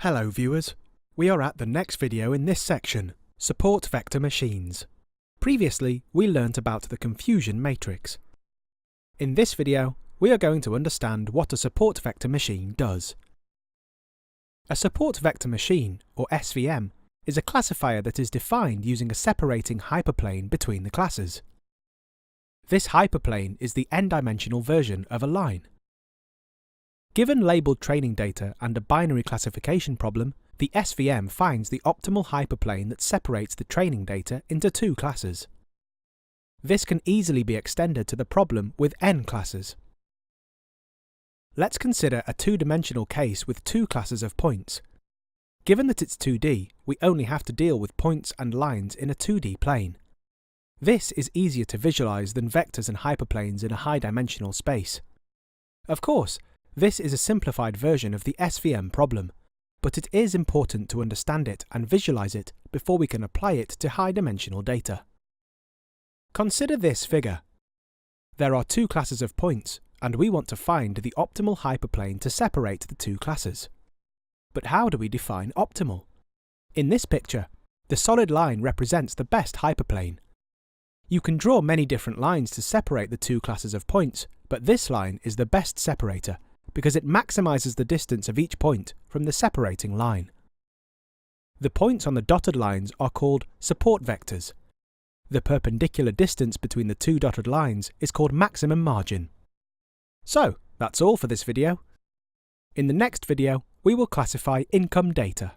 Hello viewers, we are at the next video in this section, Support Vector Machines. Previously, we learnt about the confusion matrix. In this video, we are going to understand what a support vector machine does. A support vector machine, or SVM, is a classifier that is defined using a separating hyperplane between the classes. This hyperplane is the n-dimensional version of a line. Given labeled training data and a binary classification problem, the SVM finds the optimal hyperplane that separates the training data into two classes. This can easily be extended to the problem with n classes. Let's consider a two-dimensional case with two classes of points. Given that it's 2D, we only have to deal with points and lines in a 2D plane. This is easier to visualize than vectors and hyperplanes in a high-dimensional space. Of course, this is a simplified version of the SVM problem, but it is important to understand it and visualize it before we can apply it to high-dimensional data. Consider this figure. There are two classes of points, and we want to find the optimal hyperplane to separate the two classes. But how do we define optimal? In this picture, the solid line represents the best hyperplane. You can draw many different lines to separate the two classes of points, but this line is the best separator, because it maximizes the distance of each point from the separating line. The points on the dotted lines are called support vectors. The perpendicular distance between the two dotted lines is called maximum margin. So, that's all for this video. In the next video, we will classify income data.